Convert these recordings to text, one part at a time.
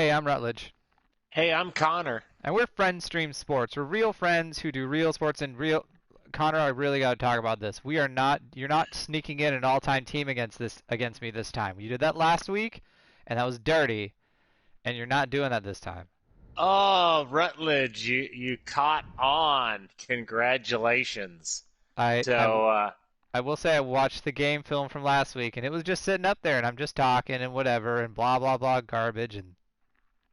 Hey, I'm Rutledge, Hey, I'm Connor. and we're Friend Stream Sports. We're real friends who do real sports and real. Connor, I really got to talk about this. We are not. You're not sneaking in an all-time team against me this time. You did that last week, and that was dirty. And you're not doing that this time. Oh, Rutledge, you caught on. Congratulations. I I So, I will say I watched the game film from last week, and it was just sitting up there, and I'm just talking and whatever and blah blah blah garbage, and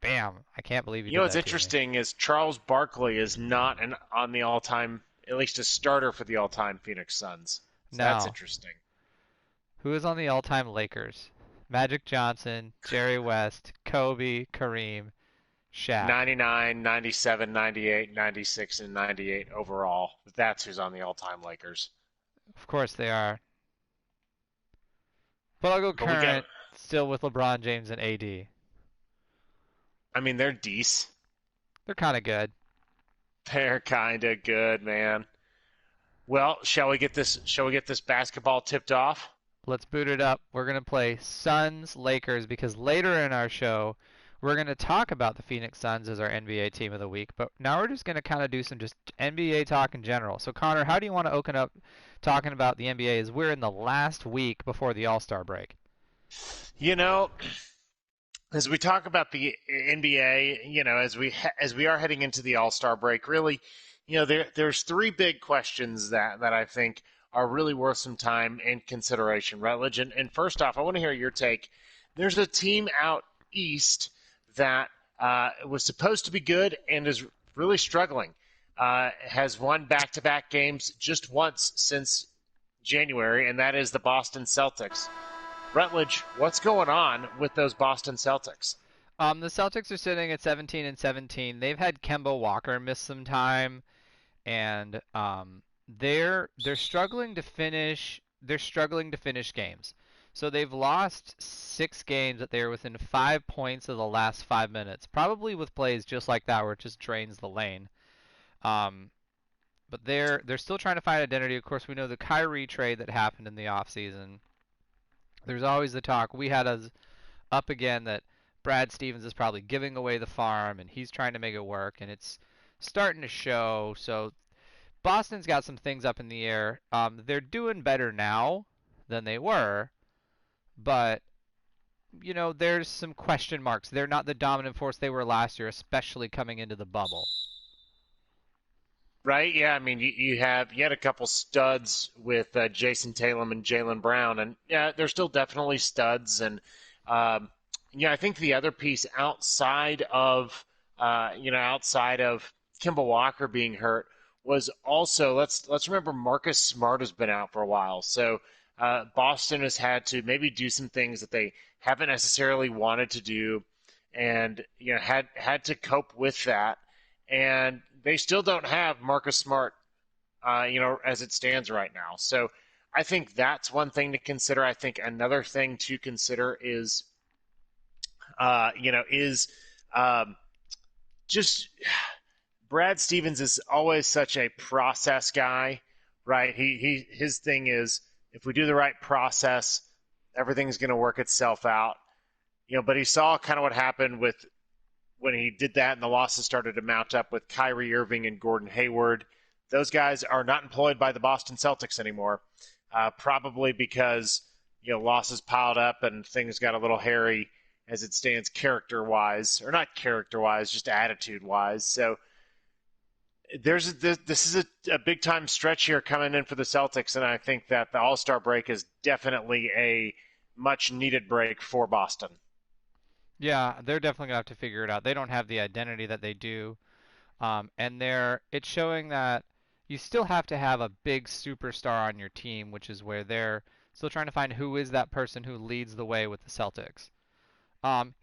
bam! I can't believe you you know did what's that to me. interesting is Charles Barkley is not on the all-time, at least a starter for the all-time Phoenix Suns. So that's Now, interesting. who is on the all-time Lakers? Magic Johnson, Jerry West, Kobe, Kareem, Shaq. 99, 97, 98, 96, and 98 overall. That's who's on the all-time Lakers. Of course they are. But I'll go But we got, current, still with LeBron James and AD. I mean, they're decent. They're kind of good. They're kind of good, man. Well, shall we get this basketball tipped off? Let's boot it up. We're going to play Suns Lakers because later in our show, we're going to talk about the Phoenix Suns as our NBA team of the week. But now we're just going to kind of do some just NBA talk in general. So, Connor, how do you want to open up talking about the NBA as we're in the last week before the All Star break? You know, as we talk about the NBA, as we are heading into the All-Star break, really, there's three big questions that I think are really worth some time and consideration, Rutledge. And first off, I want to hear your take. There's a team out east that was supposed to be good and is really struggling. Has won back-to-back games just once since January, and that is the Boston Celtics. Rutledge, what's going on with those Boston Celtics? The Celtics are sitting at 17 and 17. They've had Kemba Walker miss some time, and they're struggling to finish. They're struggling to finish games. So they've lost 6 games that they were within 5 points of the last 5 minutes. Probably with plays just like that where it just drains the lane. Um, but they're still trying to find identity. Of course, we know the Kyrie trade that happened in the offseason. There's always the talk. We had us up again that Brad Stevens is probably giving away the farm and he's trying to make it work, and it's starting to show. So Boston's got some things up in the air. They're doing better now than they were, but there's some question marks. They're not the dominant force they were last year, especially coming into the bubble. Right? Yeah, I mean, you had a couple studs with Jason Tatum and Jaylen Brown, and yeah, they're still definitely studs. And I think the other piece outside of Kimball Walker being hurt was also let's remember Marcus Smart has been out for a while, so Boston has had to maybe do some things that they haven't necessarily wanted to do, and had to cope with that, and they still don't have Marcus Smart, as it stands right now. So I think that's one thing to consider. I think another thing to consider is just Brad Stevens is always such a process guy, right? His thing is if we do the right process, everything's going to work itself out. But he saw kind of what happened with when he did that and the losses started to mount up with Kyrie Irving and Gordon Hayward. Those guys are not employed by the Boston Celtics anymore, probably because losses piled up and things got a little hairy as it stands character-wise, or not character-wise, just attitude-wise. So this is a big-time stretch here coming in for the Celtics, and I think that the All-Star break is definitely a much-needed break for Boston. Yeah, they're definitely gonna have to figure it out. They don't have the identity that they do, and it's showing that you still have to have a big superstar on your team, which is where they're still trying to find who is that person who leads the way with the Celtics.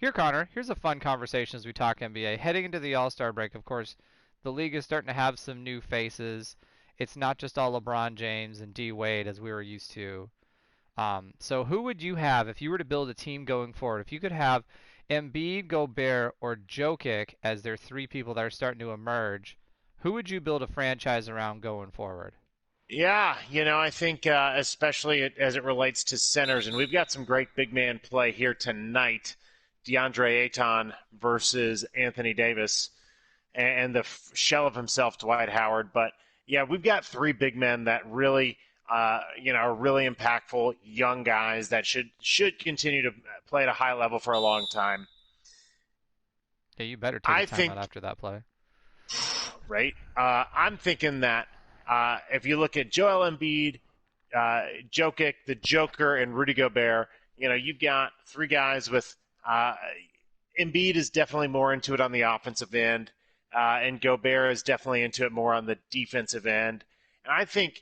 Here, Connor, here's a fun conversation as we talk NBA. Heading into the All-Star break, of course, the league is starting to have some new faces. It's not just all LeBron James and D Wade as we were used to. So who would you have if you were to build a team going forward? If you could have Embiid, Gobert, or Jokic as their three people that are starting to emerge, who would you build a franchise around going forward? Yeah, I think especially as it relates to centers, and we've got some great big man play here tonight DeAndre Ayton versus Anthony Davis and the shell of himself, Dwight Howard. But yeah, we've got three big men that really, are really impactful young guys that should continue to play at a high level for a long time. Yeah, you better take a I timeout think, after that play. right? I'm thinking that if you look at Joel Embiid, Jokic, the Joker, and Rudy Gobert, you've got three guys with Embiid is definitely more into it on the offensive end, and Gobert is definitely into it more on the defensive end. And I think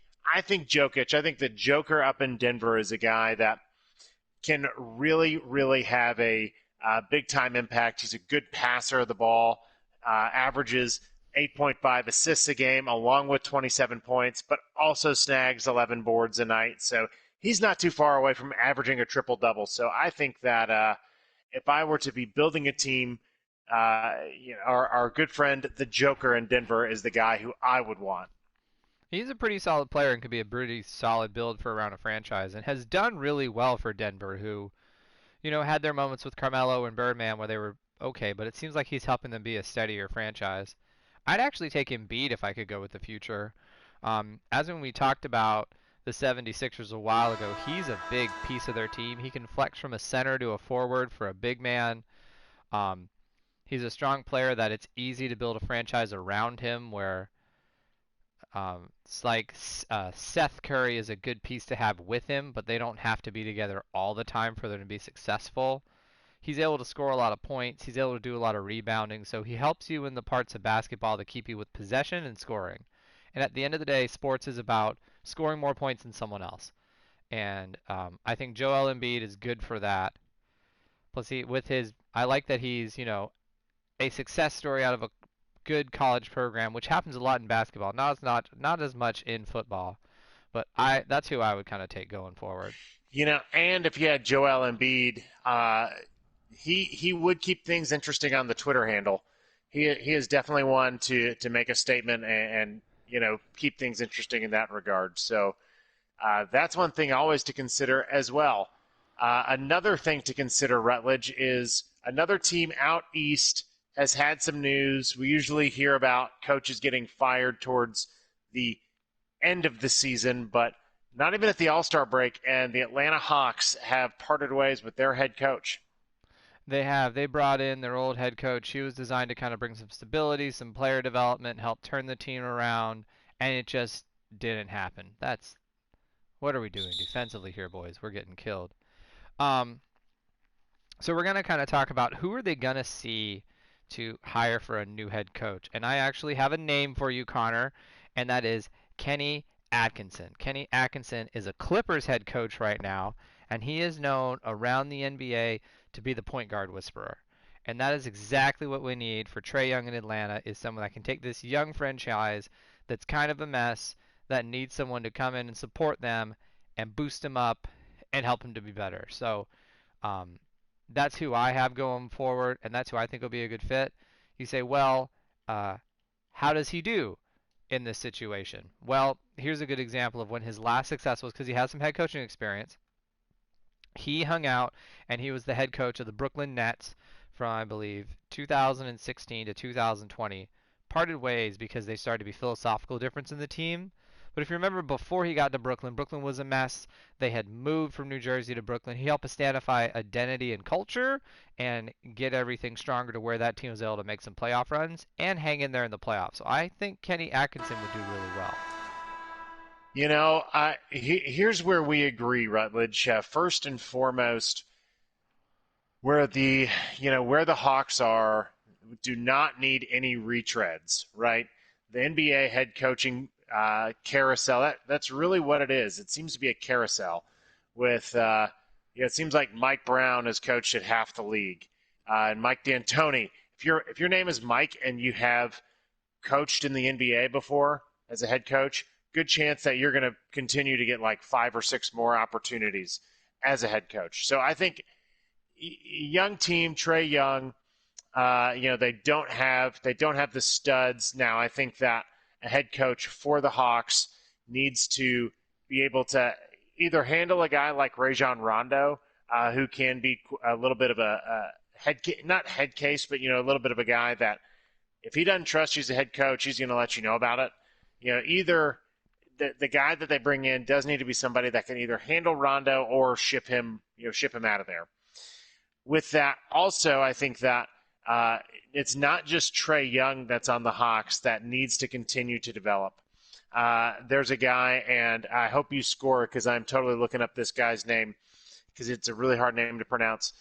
Jokic, I think the Joker up in Denver is a guy that can really, really have a big time impact. He's a good passer of the ball, averages 8.5 assists a game, along with 27 points, but also snags 11 boards a night. So he's not too far away from averaging a triple double. So I think that if I were to be building a team, our good friend, the Joker in Denver, is the guy who I would want. He's a pretty solid player and could be a pretty solid build for around a franchise and has done really well for Denver, who, had their moments with Carmelo and Birdman where they were okay, but it seems like he's helping them be a steadier franchise. I'd actually take Embiid if I could go with the future. As when we talked about the 76ers a while ago, he's a big piece of their team. He can flex from a center to a forward for a big man. Um, he's a strong player that it's easy to build a franchise around him where it's like Seth Curry is a good piece to have with him, but they don't have to be together all the time for them to be successful. He's able to score a lot of points. He's able to do a lot of rebounding. So he helps you in the parts of basketball that keep you with possession and scoring. And at the end of the day, sports is about scoring more points than someone else. And I think Joel Embiid is good for that. Plus, I like that he's, a success story out of a good college program, which happens a lot in basketball. Not as much in football, but that's who I would kind of take going forward. And if you had Joel Embiid, he would keep things interesting on the Twitter handle. He is definitely one to make a statement and keep things interesting in that regard. So that's one thing always to consider as well. Another thing to consider, Rutledge, is another team out east has had some news. We usually hear about coaches getting fired towards the end of the season, but not even at the All-Star break, and the Atlanta Hawks have parted ways with their head coach. They have. They brought in their old head coach. He was designed to kind of bring some stability, some player development, help turn the team around, and it just didn't happen. What are we doing defensively here, boys? We're getting killed. Um, so we're gonna kind of talk about who are they gonna see to hire for a new head coach, and I actually have a name for you, Connor, and that is Kenny Atkinson. Kenny Atkinson is a Clippers head coach right now, and he is known around the NBA to be the point guard whisperer. And that is exactly what we need for Trae Young in Atlanta is someone that can take this young franchise that's kind of a mess, that needs someone to come in and support them and boost them up and help them to be better. So um, that's who I have going forward, and that's who I think will be a good fit. You say, well, uh, how does he do in this situation? Well, here's a good example of when his last success was because he has some head coaching experience. He hung out and he was the head coach of the Brooklyn Nets from, I believe, 2016 to 2020. Parted ways because they started to be philosophical difference in the team. But if you remember before he got to Brooklyn, Brooklyn was a mess. They had moved from New Jersey to Brooklyn. He helped standify identity and culture and get everything stronger to where that team was able to make some playoff runs and hang in there in the playoffs. So I think Kenny Atkinson would do really well. Here's where we agree, Rutledge. First and foremost, where the Hawks are, do not need any retreads, right? The NBA head coaching carousel, that's really what it is. It seems to be a carousel with, it seems like Mike Brown has coached at half the league, and Mike D'Antoni. If your name is Mike and you have coached in the NBA before as a head coach, good chance that you're going to continue to get like 5 or 6 more opportunities as a head coach. So I think young team, Trae Young, they don't have the studs now. I think that a head coach for the Hawks needs to be able to either handle a guy like Rajon Rondo, who can be a little bit of a not head case, but a little bit of a guy that if he doesn't trust you as a head coach, he's going to let you know about it. Either the guy that they bring in does need to be somebody that can either handle Rondo or ship him out of there. With that, also, I think that it's not just Trae Young that's on the Hawks that needs to continue to develop. There's a guy, and I hope you score because I'm totally looking up this guy's name because it's a really hard name to pronounce.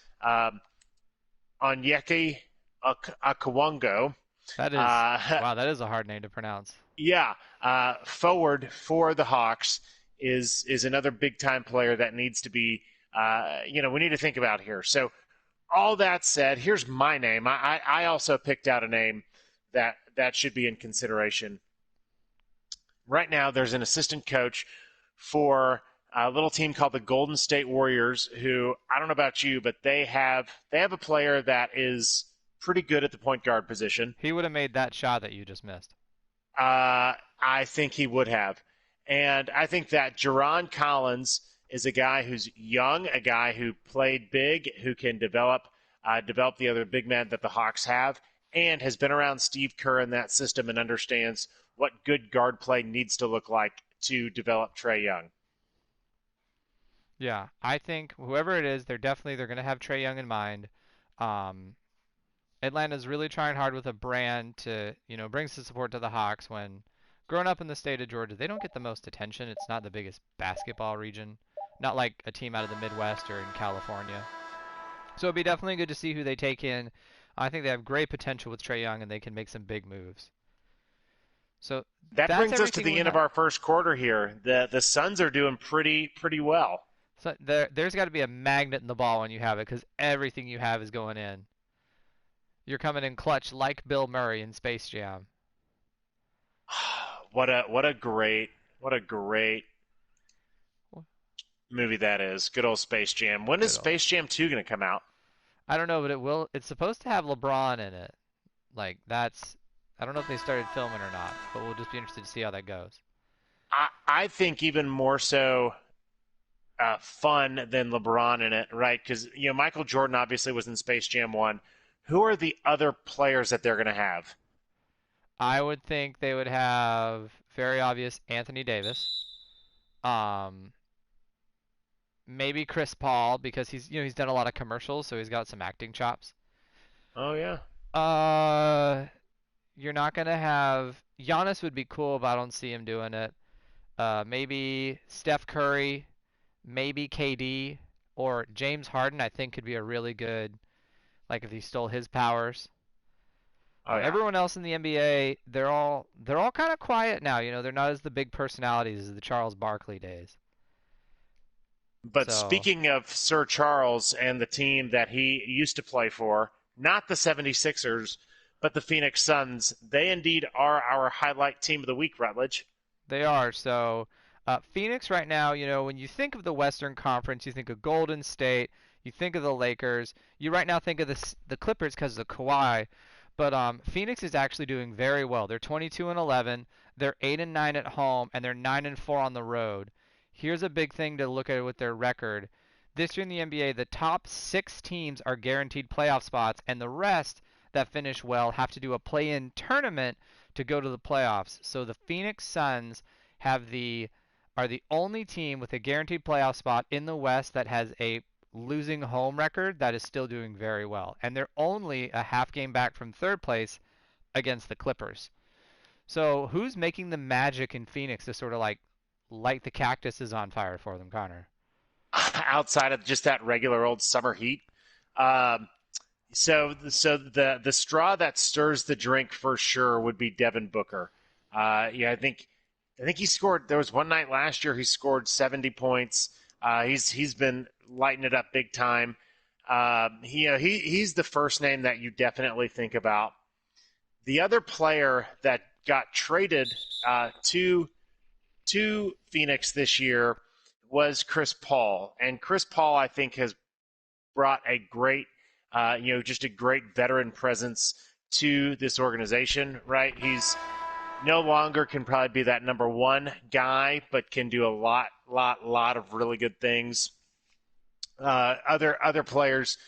Onyeka Okongwu. That is wow. That is a hard name to pronounce. Yeah, forward for the Hawks is another big time player that needs to be. We need to think about here. So, all that said, here's my name. I also picked out a name that should be in consideration. Right now, there's an assistant coach for a little team called the Golden State Warriors, who I don't know about you, but they have a player that is pretty good at the point guard position. He would have made that shot that you just missed. I think he would have. And I think that Jerron Collins is a guy who's young, a guy who played big, who can develop the other big men that the Hawks have, and has been around Steve Kerr in that system and understands what good guard play needs to look like to develop Trae Young. Yeah, I think whoever it is, they're going to have Trae Young in mind. Atlanta's really trying hard with a brand to, bring some support to the Hawks when growing up in the state of Georgia, they don't get the most attention. It's not the biggest basketball region, not like a team out of the Midwest or in California. So it'd be definitely good to see who they take in. I think they have great potential with Trae Young and they can make some big moves. So that brings us to the end of our first quarter here. The Suns are doing pretty well. So there's got to be a magnet in the ball when you have it because everything you have is going in. You're coming in clutch like Bill Murray in Space Jam. What a great movie that is. Good old Space Jam. When is Space Jam 2 going to come out? I don't know, but it will. It's supposed to have LeBron in it. I don't know if they started filming or not, but we'll just be interested to see how that goes. I think even more so fun than LeBron in it, right? Because Michael Jordan obviously was in Space Jam 1. Who are the other players that they're going to have? I would think they would have very obvious Anthony Davis. Maybe Chris Paul because he's done a lot of commercials, so he's got some acting chops. Oh yeah. You're not gonna have Giannis would be cool, but I don't see him doing it. Maybe Steph Curry, maybe KD or James Harden. I think could be a really good. Like if he stole his powers. Oh, yeah. Everyone else in the NBA, they're all kind of quiet now. They're not as the big personalities as the Charles Barkley days. But speaking of Sir Charles and the team that he used to play for, not the 76ers, but the Phoenix Suns, they indeed are our highlight team of the week, Rutledge. They are. So Phoenix right now, when you think of the Western Conference, you think of Golden State. You think of the Lakers. You right now think of the Clippers because of Kawhi. But Phoenix is actually doing very well. They're 22-11. They're 8-9 at home, and they're 9-4 on the road. Here's a big thing to look at with their record. This year in the NBA, the top 6 teams are guaranteed playoff spots, and the rest that finish well have to do a play-in tournament to go to the playoffs. So the Phoenix Suns are the only team with a guaranteed playoff spot in the West that has a losing home record that is still doing very well. And they're only a half game back from third place against the Clippers. So who's making the magic in Phoenix to sort of light the cactuses on fire for them, Connor? Outside of just that regular old summer heat. So the straw that stirs the drink for sure would be Devin Booker. I think he scored. There was one night last year he scored 70 points. He's been lighting it up big time. He's the first name that you definitely think about. The other player that got traded to Phoenix this year was Chris Paul, and Chris Paul I think has brought a great, just a great veteran presence to this organization. Right, he's no longer can probably be that number one guy, but can do a lot of really good things. Other players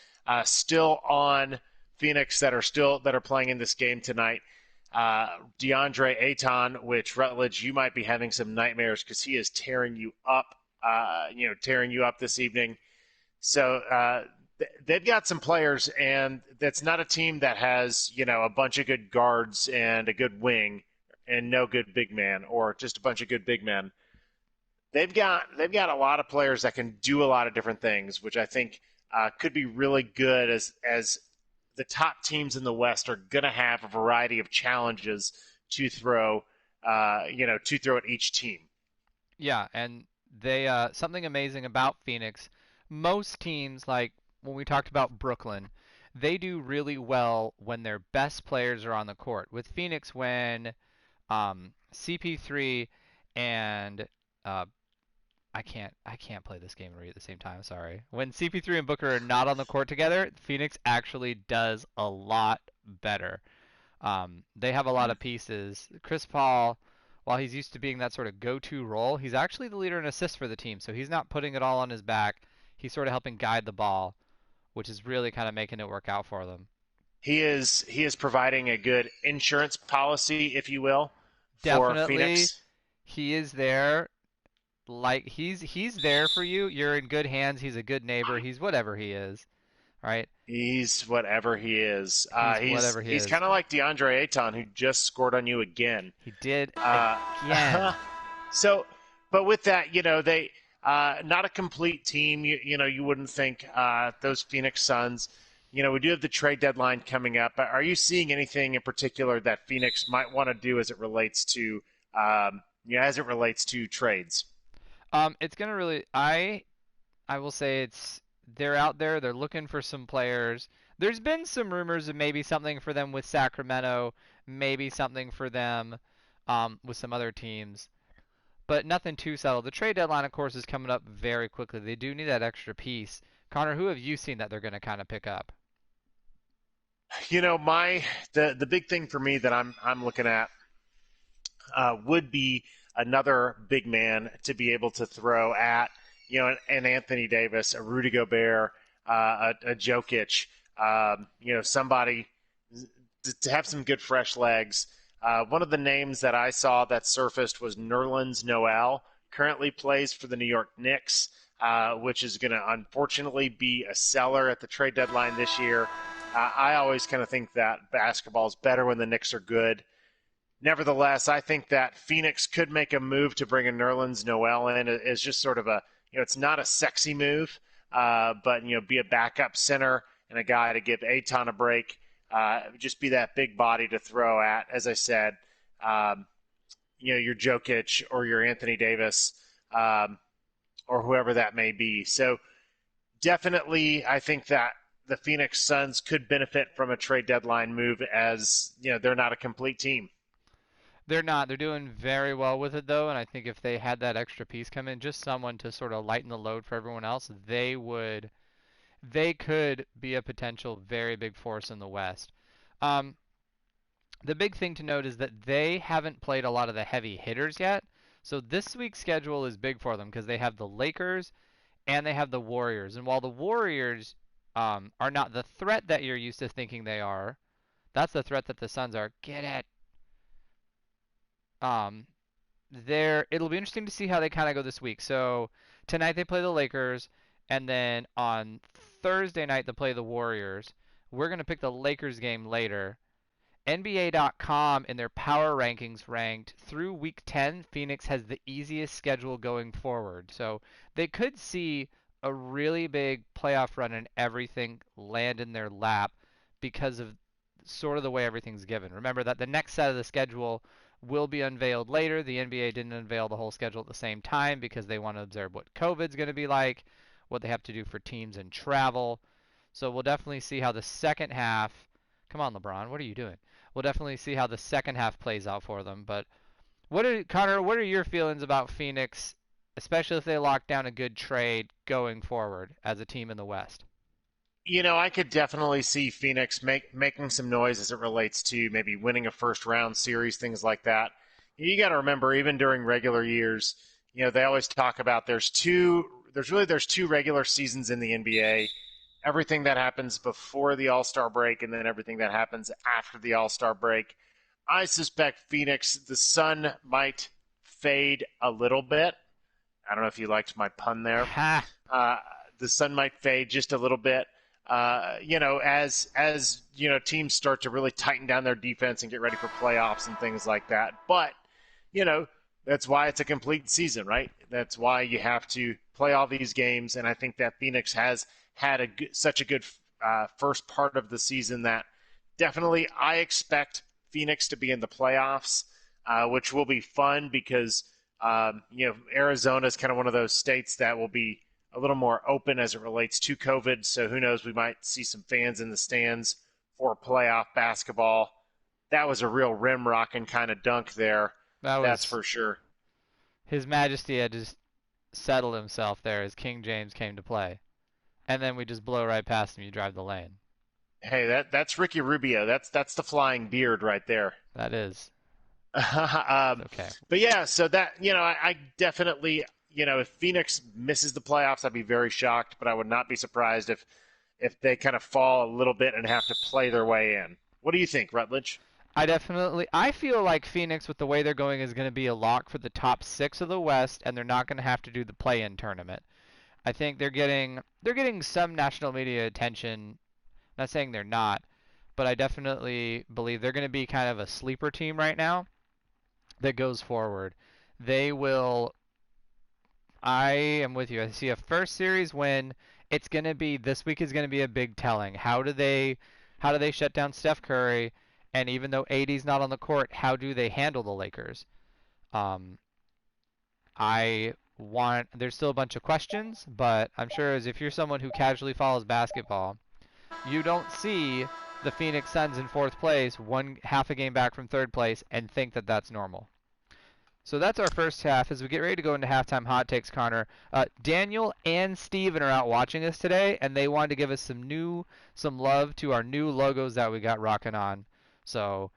still on Phoenix that are playing in this game tonight. DeAndre Ayton, which Rutledge, you might be having some nightmares because he is tearing you up. Tearing you up this evening. So they've got some players, and that's not a team that has a bunch of good guards and a good wing and no good big man, or just a bunch of good big men. They've got a lot of players that can do a lot of different things, which I think could be really good as the top teams in the West are going to have a variety of challenges to throw, to throw at each team. Yeah, and they something amazing about Phoenix. Most teams, like when we talked about Brooklyn, they do really well when their best players are on the court. With Phoenix, when CP3 and I can't play this game and read at the same time. Sorry. When CP3 and Booker are not on the court together, Phoenix actually does a lot better. They have a lot of pieces. Chris Paul, while he's used to being that sort of go-to role, he's actually the leader in assists for the team. So he's not putting it all on his back. He's sort of helping guide the ball, which is really kind of making it work out for them. He is providing a good insurance policy, if you will, for Definitely, Phoenix. he is there. Like he's there for you. You're in good hands. He's a good neighbor. He's whatever he is, right? He's whatever he is. He's He's whatever he he's is. kind of like DeAndre Ayton, who just scored on you again. He did Uh, again. so, but with that, they not a complete team. You wouldn't think those Phoenix Suns. We do have the trade deadline coming up. Are you seeing anything in particular that Phoenix might want to do as it relates to trades? It's gonna really. I will say they're out there. They're looking for some players. There's been some rumors of maybe something for them with Sacramento, maybe something for them with some other teams, but nothing too settled. The trade deadline, of course, is coming up very quickly. They do need that extra piece. Connor, who have you seen that they're going to kind of pick up? The big thing for me that I'm looking at would be another big man to be able to throw at an Anthony Davis, a Rudy Gobert, a Jokic, somebody to have some good fresh legs. One of the names that I saw that surfaced was Nerlens Noel. Currently plays for the New York Knicks, which is going to unfortunately be a seller at the trade deadline this year. I always kind of think that basketball is better when the Knicks are good. Nevertheless, I think that Phoenix could make a move to bring a Nerlens Noel in. It's just sort of it's not a sexy move, but be a backup center and a guy to give Aton a break. Just be that big body to throw at, as I said, your Jokic or your Anthony Davis, or whoever that may be. So definitely, I think that the Phoenix Suns could benefit from a trade deadline move, as they're not a complete team. They're not. They're doing very well with it though, and I think if they had that extra piece come in, just someone to sort of lighten the load for everyone else, they could be a potential very big force in the West. Um, the big thing to note is that they haven't played a lot of the heavy hitters yet. So this week's schedule is big for them because they have the Lakers and they have the Warriors. And while the Warriors are not the threat that you're used to thinking they are, that's the threat that the Suns are. Get it. Um, it'll be interesting to see how they kind of go this week. So tonight they play the Lakers, and then on Thursday night they play the Warriors. We're gonna pick the Lakers game later. NBA.com in their power rankings ranked through week 10, Phoenix has the easiest schedule going forward. So they could see a really big playoff run and everything land in their lap because of sort of the way everything's given. Remember that the next set of the schedule will be unveiled later. The NBA didn't unveil the whole schedule at the same time because they want to observe what COVID's going to be like, what they have to do for teams and travel. So we'll definitely see how the second half. Come on, LeBron, what are you doing? We'll definitely see how the second half plays out for them. But Connor? What are your feelings about Phoenix, especially if they lock down a good trade going forward as a team in the West? I could definitely see Phoenix making some noise as it relates to maybe winning a first round series, things like that. You got to remember, even during regular years, they always talk about there's two regular seasons in the NBA, everything that happens before the All-Star break and then everything that happens after the All-Star break. I suspect Phoenix, the sun might fade a little bit. I don't know if you liked my pun there. Ha! Uh, the sun might fade just a little bit. As teams start to really tighten down their defense and get ready for playoffs and things like that. But you know, that's why it's a complete season, right? That's why you have to play all these games, and I think that Phoenix has had such a good first part of the season that definitely I expect Phoenix to be in the playoffs, which will be fun because Arizona is kind of one of those states that will be a little more open as it relates to COVID. So who knows? We might see some fans in the stands for playoff basketball. That was a real rim rocking kind of dunk there. That That's was for sure. His Majesty had just settled himself there as King James came to play, and then we just blow right past him. You drive the lane. Hey, that's Ricky Rubio. That's the flying beard right there. That is. It's um, okay. but yeah, so that I definitely if Phoenix misses the playoffs, I'd be very shocked, but I would not be surprised if they kind of fall a little bit and have to play their way in. What do you think, Rutledge? I feel like Phoenix, with the way they're going, is going to be a lock for the top 6 of the West, and they're not going to have to do the play-in tournament. I think they're getting some national media attention. Not saying they're not, but I definitely believe they're going to be kind of a sleeper team right now that goes forward. They will. I am with you. I see a first series win. It's going to be this week is going to be a big telling. How do they shut down Steph Curry? And even though AD's not on the court, how do they handle the Lakers? Um, there's still a bunch of questions, but I'm sure as if you're someone who casually follows basketball, you don't see the Phoenix Suns in fourth place, one half a game back from third place, and think that that's normal. So that's our first half. As we get ready to go into halftime hot takes, Connor, Daniel and Steven are out watching us today, and they wanted to give us some love to our new logos that we got rocking on. So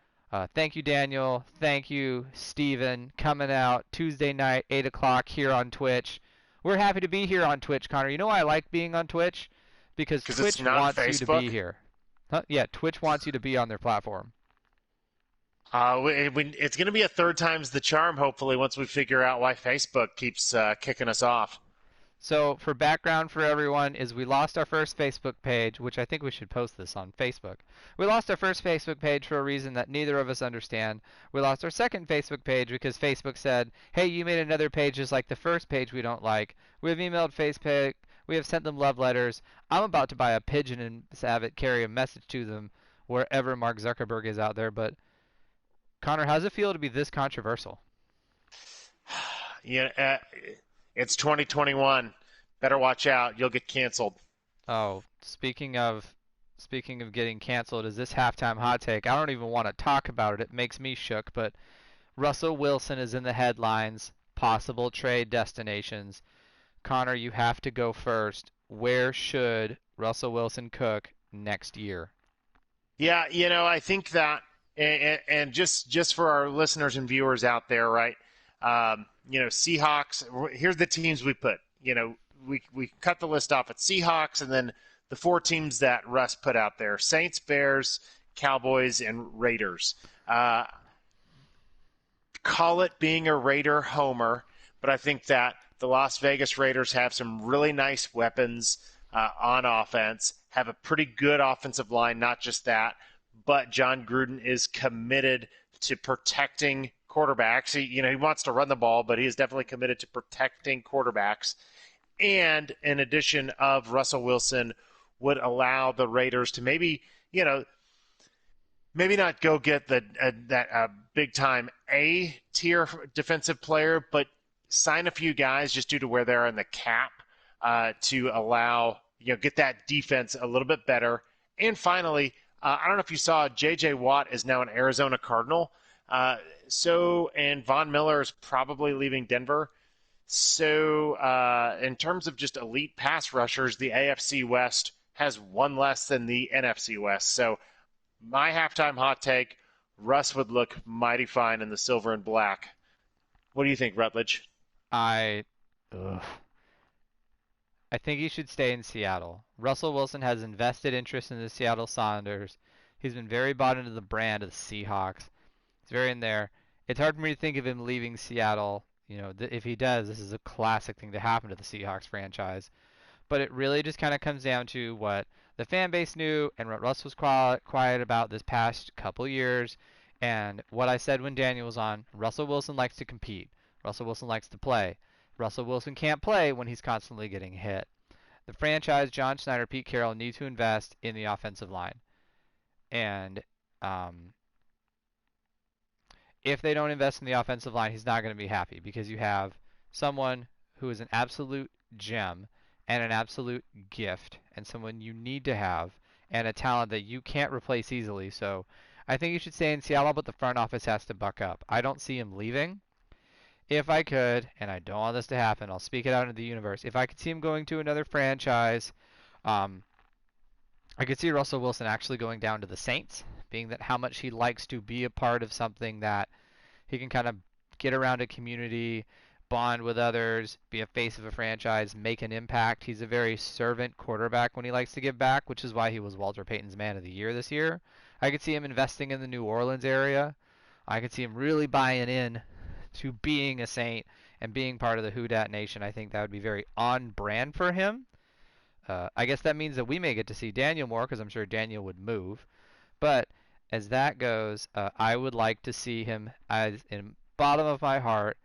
thank you, Daniel. Thank you, Steven, coming out Tuesday night, 8 o'clock here on Twitch. We're happy to be here on Twitch, Connor. You know why I like being on Twitch? Because Because it's Twitch not wants you to Facebook. be here. Huh? Yeah, Twitch wants you to be on their platform. It's going to be a third time's the charm, hopefully, once we figure out why Facebook keeps kicking us off. So for background for everyone is we lost our first Facebook page, which I think we should post this on Facebook. We lost our first Facebook page for a reason that neither of us understand. We lost our second Facebook page because Facebook said, hey, you made another page just like the first page we don't like. We have emailed Facebook. We have sent them love letters. I'm about to buy a pigeon and have it carry a message to them wherever Mark Zuckerberg is out there. But Connor, how's it feel to be this controversial? Yeah, it's 2021. Better watch out. You'll get canceled. Oh, speaking of getting canceled, is this halftime hot take? I don't even want to talk about it. It makes me shook, but Russell Wilson is in the headlines, possible trade destinations. Connor, you have to go first. Where should Russell Wilson cook next year? Yeah, I think that, and just for our listeners and viewers out there, right? Seahawks. Here's the teams we put. We cut the list off at Seahawks, and then the 4 teams that Russ put out there: Saints, Bears, Cowboys, and Raiders. Call it being a Raider homer, but I think that the Las Vegas Raiders have some really nice weapons on offense, have a pretty good offensive line, not just that, but John Gruden is committed to protecting quarterbacks. He wants to run the ball, but he is definitely committed to protecting quarterbacks. And in addition of Russell Wilson would allow the Raiders to maybe not go get that big time A tier defensive player, but sign a few guys just due to where they're in the cap to allow get that defense a little bit better. And finally, I don't know if you saw, J.J. Watt is now an Arizona Cardinal. And Von Miller is probably leaving Denver. So in terms of just elite pass rushers, the AFC West has one less than the NFC West. So my halftime hot take, Russ would look mighty fine in the silver and black. What do you think, Rutledge? I, ugh. I think he should stay in Seattle. Russell Wilson has invested interest in the Seattle Sounders. He's been very bought into the brand of the Seahawks. He's very in there. It's hard for me to think of him leaving Seattle. If he does, this is a classic thing to happen to the Seahawks franchise. But it really just kind of comes down to what the fan base knew and what Russ was quiet about this past couple years. And what I said when Daniel was on, Russell Wilson likes to compete. Russell Wilson likes to play. Russell Wilson can't play when he's constantly getting hit. The franchise, John Schneider, Pete Carroll need to invest in the offensive line. And um, if they don't invest in the offensive line, he's not going to be happy because you have someone who is an absolute gem and an absolute gift and someone you need to have and a talent that you can't replace easily. So I think you should stay in Seattle, but the front office has to buck up. I don't see him leaving. If I could, and I don't want this to happen, I'll speak it out into the universe. If I could see him going to another franchise, um, I could see Russell Wilson actually going down to the Saints, being that how much he likes to be a part of something that he can kind of get around a community, bond with others, be a face of a franchise, make an impact. He's a very servant quarterback when he likes to give back, which is why he was Walter Payton's Man of the Year this year. I could see him investing in the New Orleans area. I could see him really buying in to being a Saint and being part of the Who Dat Nation. I think that would be very on brand for him. I guess that means that we may get to see Daniel more because I'm sure Daniel would move. But as that goes, I would like to see him as in bottom of my heart.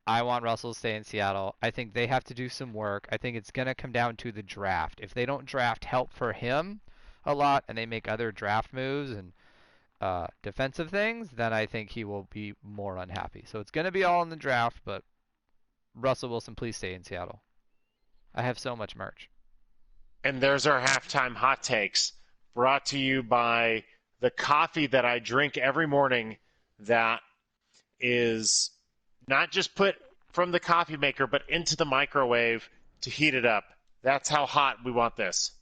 I want Russell to stay in Seattle. I think they have to do some work. I think it's going to come down to the draft. If they don't draft help for him a lot and they make other draft moves and defensive things, then I think he will be more unhappy. So it's going to be all in the draft, but Russell Wilson, please stay in Seattle. I have so much merch. And there's our halftime hot takes, brought to you by the coffee that I drink every morning that is not just put from the coffee maker, but into the microwave to heat it up. That's how hot we want this.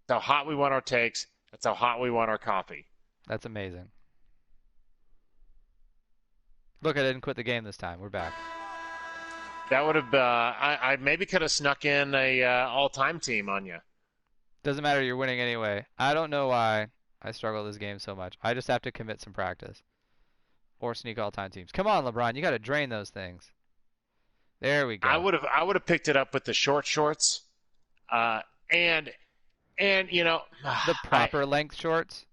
That's how hot we want our takes. That's how hot we want our coffee. That's amazing. Look, I didn't quit the game this time. We're back. That would have. I maybe could have snuck in a all-time team on you. Doesn't matter. You're winning anyway. I don't know why I struggle with this game so much. I just have to commit some practice or sneak all-time teams. Come on, LeBron. You got to drain those things. There we go. I would have picked it up with the short shorts, and the proper length shorts.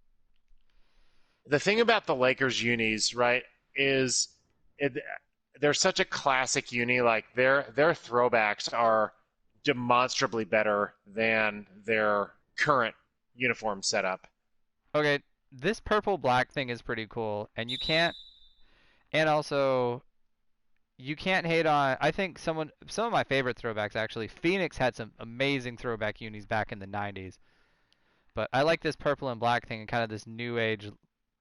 The thing about the Lakers unis, right, is they're such a classic uni. Like their throwbacks are demonstrably better than their current uniform setup. Okay, this purple black thing is pretty cool, and also you can't hate on. I think some of my favorite throwbacks actually. Phoenix had some amazing throwback unis back in the '90s, but I like this purple and black thing and kind of this new age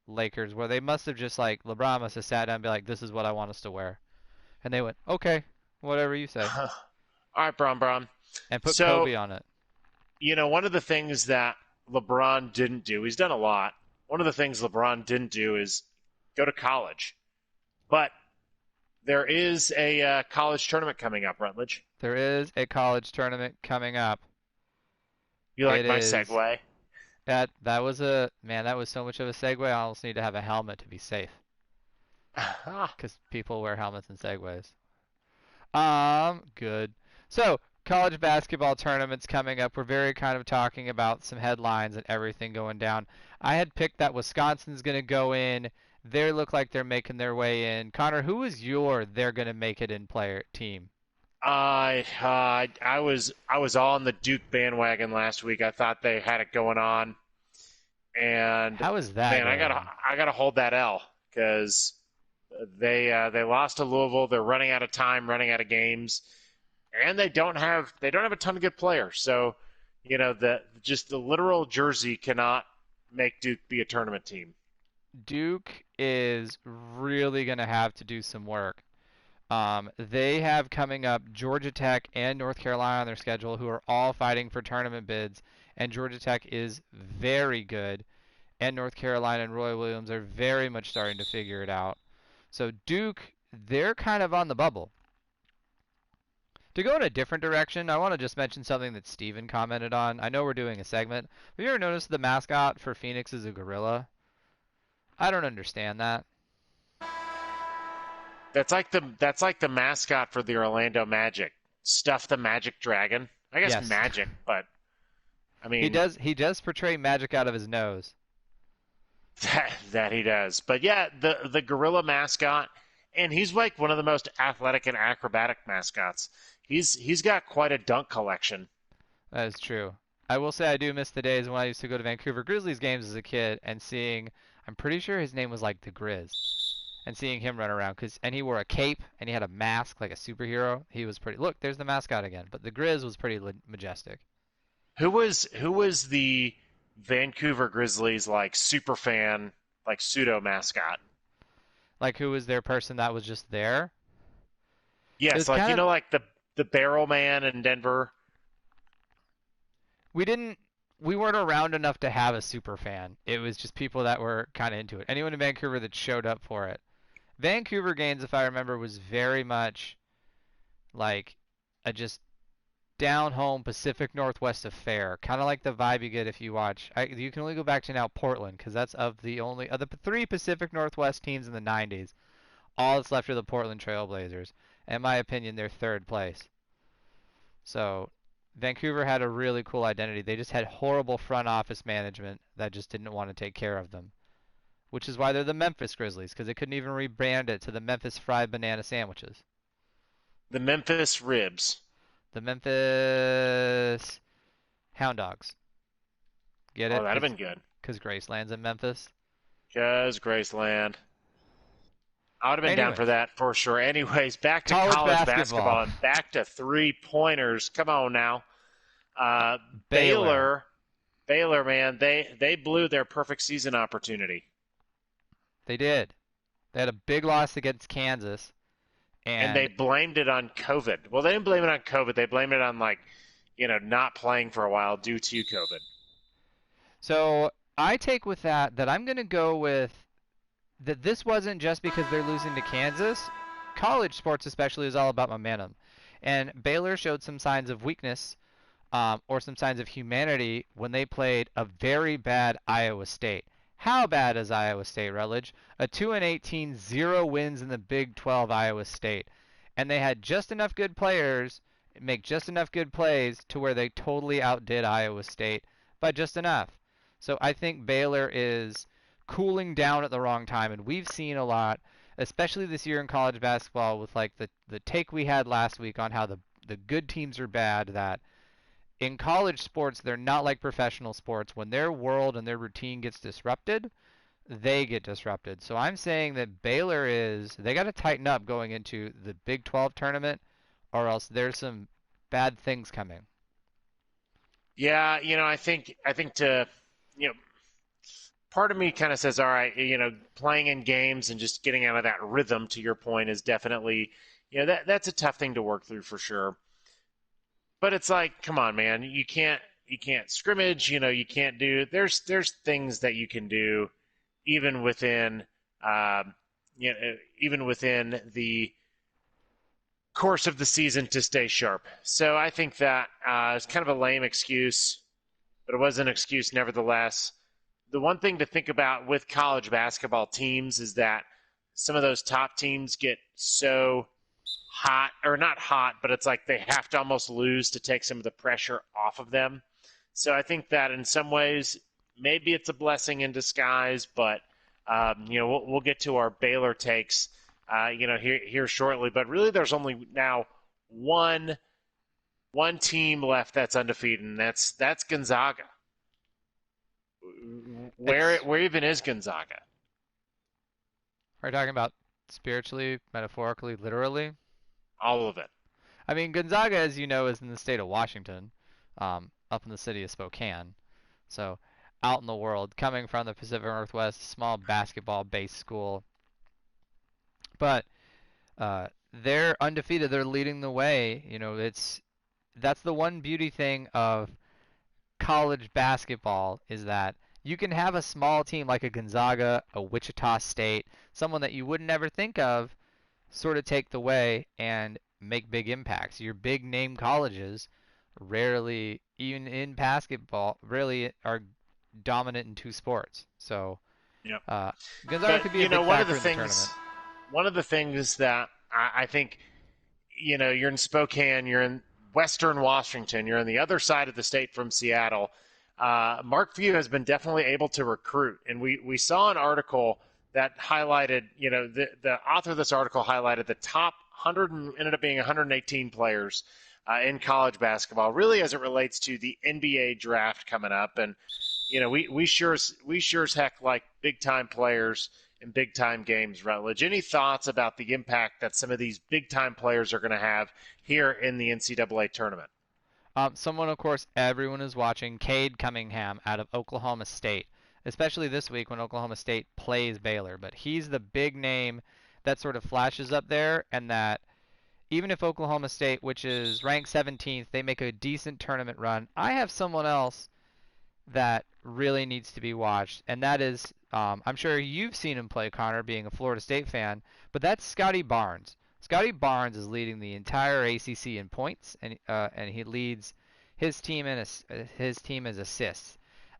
Lakers where they must have just like LeBron must have sat down and be like, "This is what I want us to wear," and they went, "Okay, whatever you say," All right, Bron. and put So, Kobe on it. one of the things that LeBron didn't do, he's done a lot. One of the things LeBron didn't do is go to college. But there is a college tournament coming up, Rutledge. There is a college tournament coming up. You like It my is segue? that was that was so much of a segue. I almost need to have a helmet to be safe because people wear helmets in segways. Good. So, college basketball tournaments coming up. We're very kind of talking about some headlines and everything going down. I had picked that Wisconsin's going to go in. They look like they're making their way in. Connor, who is your they're going to make it in player team? I was all on the Duke bandwagon last week. I thought they had it going on, and How is that? man, I gotta hold that L because they lost to Louisville. They're running out of time, running out of games, and they don't have a ton of good players. So, the literal jersey cannot make Duke be a tournament team. Duke is really going to have to do some work. They have coming up Georgia Tech and North Carolina on their schedule, who are all fighting for tournament bids, and Georgia Tech is very good, and North Carolina and Roy Williams are very much starting to figure it out. So Duke, they're kind of on the bubble. To go in a different direction, I want to just mention something that Steven commented on. I know we're doing a segment. Have you ever noticed the mascot for Phoenix is a gorilla? I don't understand that. That's like the mascot for the Orlando Magic. Stuff the Magic Dragon. I guess Yes. Magic, but I He mean does he does portray magic out of his nose. that he does. But yeah, the gorilla mascot, and he's like one of the most athletic and acrobatic mascots. He's got quite a dunk collection. That is true. I will say I do miss the days when I used to go to Vancouver Grizzlies games as a kid and seeing, I'm pretty sure his name was like the Grizz, and seeing him run around and he wore a cape and he had a mask like a superhero. He was pretty. Look, there's the mascot again. But the Grizz was pretty majestic. Who was the Vancouver Grizzlies like super fan, like pseudo mascot? Like who was their person that was just there? It Yes, was like kind of like the Barrel Man in Denver. we didn't we weren't around enough to have a super fan. It was just people that were kind of into it. Anyone in Vancouver that showed up for it. Vancouver games, if I remember, was very much like a just down home Pacific Northwest affair, kind of like the vibe you get if you watch. You can only go back to now Portland because that's of the three Pacific Northwest teams in the 90s. All that's left are the Portland Trailblazers. In my opinion, they're third place. So Vancouver had a really cool identity. They just had horrible front office management that just didn't want to take care of them, which is why they're the Memphis Grizzlies because they couldn't even rebrand it to the Memphis Fried Banana Sandwiches. The Memphis Ribs. The Memphis Hound Dogs. Get Oh, it? that'd have been good. Because Graceland's in Memphis. Because Graceland. I would have been down for Anyways, that for sure. Anyways, back to college college basketball. basketball and back to 3-pointers. Come on now. Uh, Baylor. Baylor, man, they blew their perfect season opportunity. They did. They had a big loss against Kansas. And they And blamed it on COVID. Well, they didn't blame it on COVID. They blamed it on, like, not playing for a while due to COVID. so I take with that I'm going to go with that this wasn't just because they're losing to Kansas. College sports, especially, is all about momentum. And Baylor showed some signs of weakness or some signs of humanity when they played a very bad Iowa State. How bad is Iowa State, Rutledge? A 2-18, 0 wins in the Big 12 Iowa State. And they had just enough good players make just enough good plays to where they totally outdid Iowa State by just enough. So I think Baylor is cooling down at the wrong time, and we've seen a lot, especially this year in college basketball, with like the take we had last week on how the good teams are bad. That in college sports they're not like professional sports. When their world and their routine gets disrupted, they get disrupted. So I'm saying that they got to tighten up going into the Big 12 tournament, or else there's some bad things coming. Yeah, I think you know, part of me kind of says, all right, playing in games and just getting out of that rhythm, to your point, is definitely, that's a tough thing to work through for sure. But it's like, come on, man, you can't scrimmage, you can't do. There's things that you can do, even within, um, even within the course of the season to stay sharp. So I think that is kind of a lame excuse, but it was an excuse nevertheless. The one thing to think about with college basketball teams is that some of those top teams get so hot, or not hot, but it's like they have to almost lose to take some of the pressure off of them. So I think that in some ways, maybe it's a blessing in disguise, but we'll get to our Baylor takes, here shortly. But really, there's only now one team left that's undefeated, and that's Gonzaga. Where It's where even is Gonzaga? We're talking about spiritually, metaphorically, literally. All of it. I mean, Gonzaga, as you know, is in the state of Washington, up in the city of Spokane. So, out in the world, coming from the Pacific Northwest, small basketball-based school. But they're undefeated. They're leading the way. That's the one beauty thing of college basketball is that you can have a small team like a Gonzaga, a Wichita State, someone that you would never think of, sort of take the way and make big impacts. Your big name colleges rarely, even in basketball, rarely are dominant in two sports. So Yep. uh, Gonzaga But could be a big factor in the tournament. one of the things that I think, you're in Spokane, you're in Western Washington, you're on the other side of the state from Seattle. Mark Few has been definitely able to recruit, and we saw an article that highlighted, the author of this article highlighted the top 100 and ended up being 118 players in college basketball, really as it relates to the NBA draft coming up. And we sure as heck like big time players in big time games. Rutledge, any thoughts about the impact that some of these big time players are going to have here in the NCAA tournament? Someone, of course, everyone is watching, Cade Cunningham out of Oklahoma State, especially this week when Oklahoma State plays Baylor. But he's the big name that sort of flashes up there, and that even if Oklahoma State, which is ranked 17th, they make a decent tournament run, I have someone else that really needs to be watched, and that is, I'm sure you've seen him play, Connor, being a Florida State fan, but that's Scottie Barnes. Scottie Barnes is leading the entire ACC in points, and he leads his team as assists.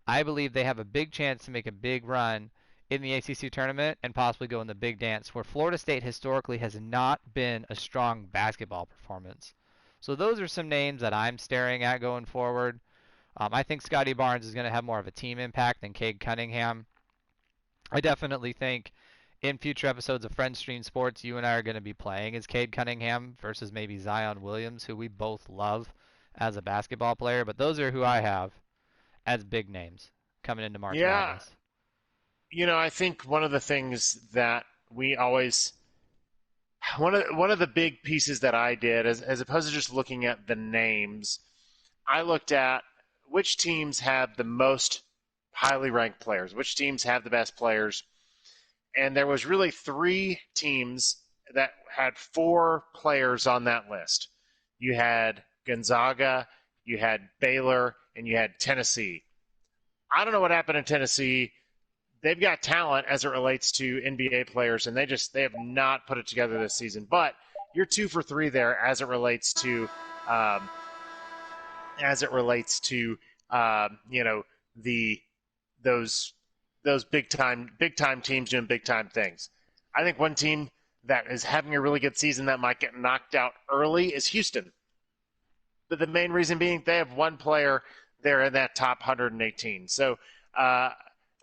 I believe they have a big chance to make a big run in the ACC tournament and possibly go in the big dance, where Florida State historically has not been a strong basketball performance. So those are some names that I'm staring at going forward. I think Scottie Barnes is going to have more of a team impact than Cade Cunningham. I definitely think in future episodes of Friends Stream Sports, you and I are going to be playing as Cade Cunningham versus maybe Zion Williams, who we both love as a basketball player. But those are who I have as big names coming into March Yeah, Madness. I think one of the things that we always one of the big pieces that I did, as opposed to just looking at the names, I looked at which teams have the most highly ranked players, which teams have the best players, and there was really three teams that had four players on that list. You had Gonzaga, you had Baylor, and you had Tennessee. I don't know what happened in Tennessee. They've got talent as it relates to NBA players, and they have not put it together this season. But you're 2 for 3 there um, as it relates to the those big time teams doing big time things. I think one team that is having a really good season that might get knocked out early is Houston. But the main reason being they have one player there in that top 118. So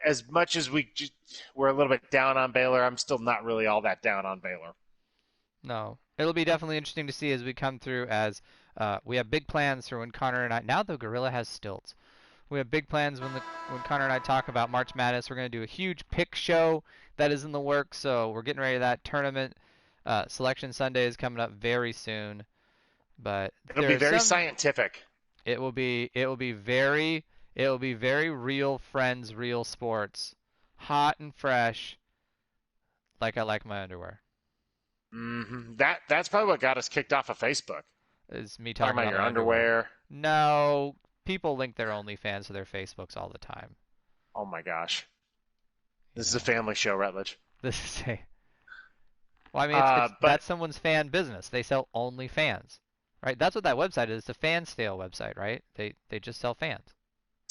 as much as we're a little bit down on Baylor, I'm still not really all that down on Baylor. No, it'll be definitely interesting to see as we come through. As we have big plans for when Connor and I. Now the gorilla has stilts. We have big plans when Connor and I talk about March Madness. We're going to do a huge pick show that is in the works. So we're getting ready to that tournament. Selection Sunday is coming up very soon. But It'll there be are very some. scientific. It will be very real friends, real sports, hot and fresh, like I like my underwear. That's probably what got us kicked off of Facebook. Is me Talking talking about about your my underwear. underwear. No, people link their OnlyFans to their Facebooks all the time. Oh my gosh, You this is a know, family show, Rutledge. this is a. Well, I mean, it's But that's someone's fan business. They sell OnlyFans, right? That's what that website is. It's a fan sale website, right? They just sell fans.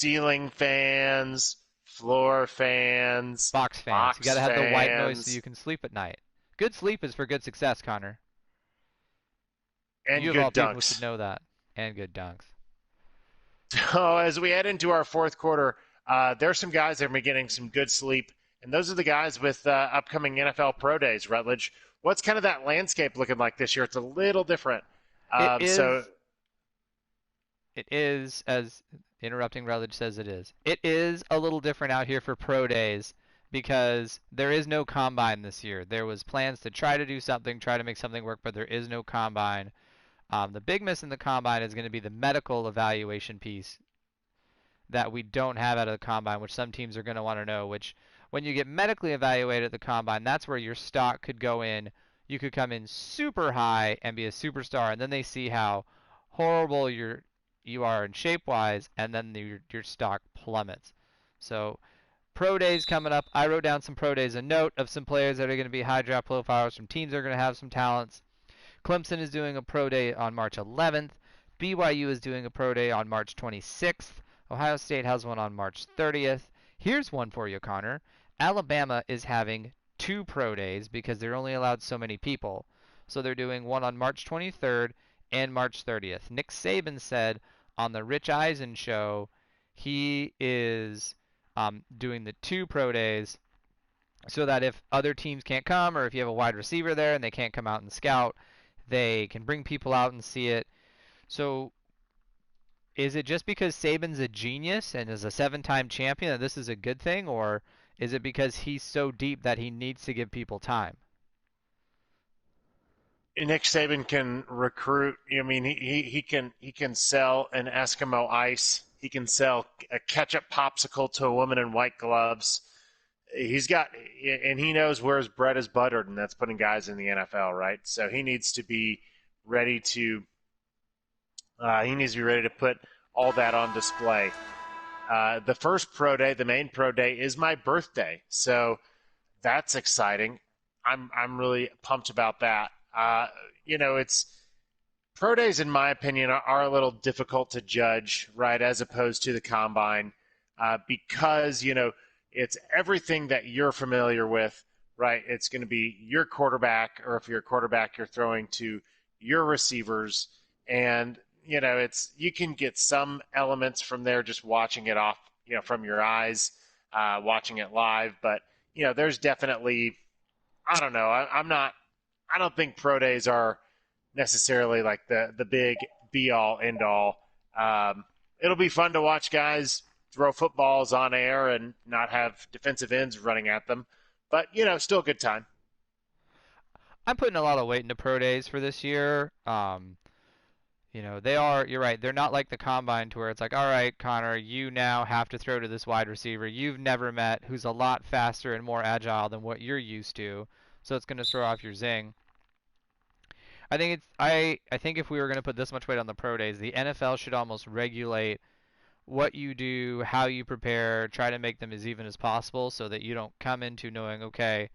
ceiling fans, floor fans, Box fans. You got box to have the white noise so fans, you can sleep at night. Good sleep is for good success, Connor. and You of all good people should dunks. know that. And good dunks. So as we head into our fourth quarter, there's some guys that are getting some good sleep, and those are the guys with upcoming NFL Pro Days. Rutledge, what's kind of that landscape looking like this year? It's a little different. It So is. It is, as interrupting Rutledge says it is. It is a little different out here for pro days because there is no combine this year. There was plans to try to do something, try to make something work, but there is no combine. The big miss in the combine is going to be the medical evaluation piece that we don't have out of the combine, which some teams are going to want to know. Which, when you get medically evaluated at the combine, that's where your stock could go in. You could come in super high and be a superstar, and then they see how horrible you are in shape wise, and then your stock plummets. So pro days coming up. I wrote down some pro days, a note of some players that are going to be high draft profiles, some teams that are going to have some talents. Clemson is doing a pro day on March 11th. BYU is doing a pro day on March 26th. Ohio State has one on March 30th. Here's one for you, Connor. Alabama is having two pro days because they're only allowed so many people. So they're doing one on March 23rd and March 30th. Nick Saban said on the Rich Eisen show he is doing the two pro days so that if other teams can't come or if you have a wide receiver there and they can't come out and scout, they can bring people out and see it. So is it just because Saban's a genius and is a seven-time champion that this is a good thing, or is it because he's so deep that he needs to give people time? Nick Saban can recruit. I mean, he can sell an Eskimo ice. He can sell a ketchup popsicle to a woman in white gloves. He's got, and he knows where his bread is buttered, and that's putting guys in the NFL, right? So he needs to be ready to. He needs to be ready to put all that on display. The first pro day, the main pro day, is my birthday, so that's exciting. I'm really pumped about that. It's pro days, in my opinion, are a little difficult to judge, right, as opposed to the combine, because it's everything that you're familiar with, right? It's going to be your quarterback, or if you're a quarterback, you're throwing to your receivers, and it's you can get some elements from there just watching it off, from your eyes, watching it live, but there's definitely I don't know. I'm not. I don't think pro days are necessarily like the big be all end all. It'll be fun to watch guys throw footballs on air and not have defensive ends running at them, but still a good time. I'm putting a lot of weight into pro days for this year. They are, you're right, they're not like the combine to where it's like, all right, Connor, you now have to throw to this wide receiver you've never met who's a lot faster and more agile than what you're used to. So it's going to throw off your zing. I think if we were going to put this much weight on the pro days, the NFL should almost regulate what you do, how you prepare, try to make them as even as possible so that you don't come into knowing, okay,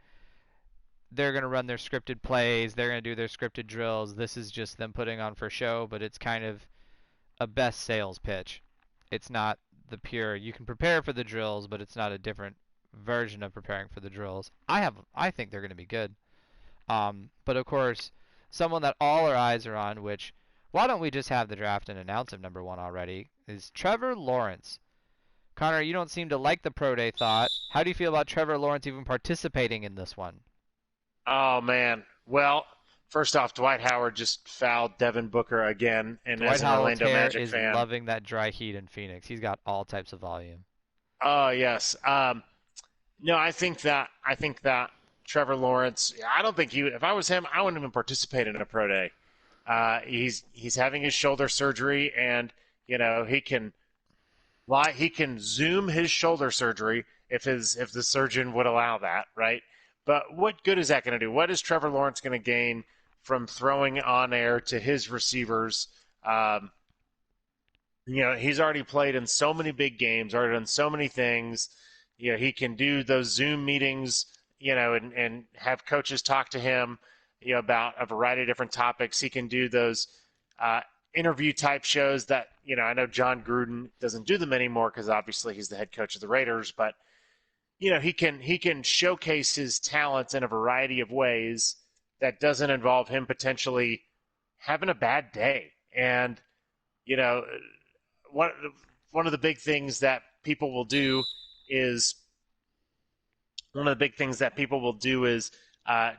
they're going to run their scripted plays, they're going to do their scripted drills. This is just them putting on for show, but it's kind of a best sales pitch. It's not the pure, you can prepare for the drills, but it's not a different version of preparing for the drills. I think they're going to be good. But of course, someone that all our eyes are on, which why don't we just have the draft and announce him number one already, is Trevor Lawrence. Connor, you don't seem to like the pro day thought. How do you feel about Trevor Lawrence even participating in this one? Oh man. Well, first off, Dwight Howard just fouled Devin Booker again, and Dwight as an Howard's Orlando hair Magic is fan, loving that dry heat in Phoenix. He's got all types of volume. oh yes. No, I think that Trevor Lawrence. I don't think he. If I was him, I wouldn't even participate in a pro day. He's having his shoulder surgery, and he can lie. He can zoom his shoulder surgery if the surgeon would allow that, right? But what good is that going to do? What is Trevor Lawrence going to gain from throwing on air to his receivers? Um, he's already played in so many big games, already done so many things. He can do those Zoom meetings, and have coaches talk to him, about a variety of different topics. He can do those uh, interview type shows that, I know John Gruden doesn't do them anymore because obviously he's the head coach of the Raiders, but he can showcase his talents in a variety of ways that doesn't involve him potentially having a bad day. And you know, one one of the big things that people will do is one of the big things that people will do is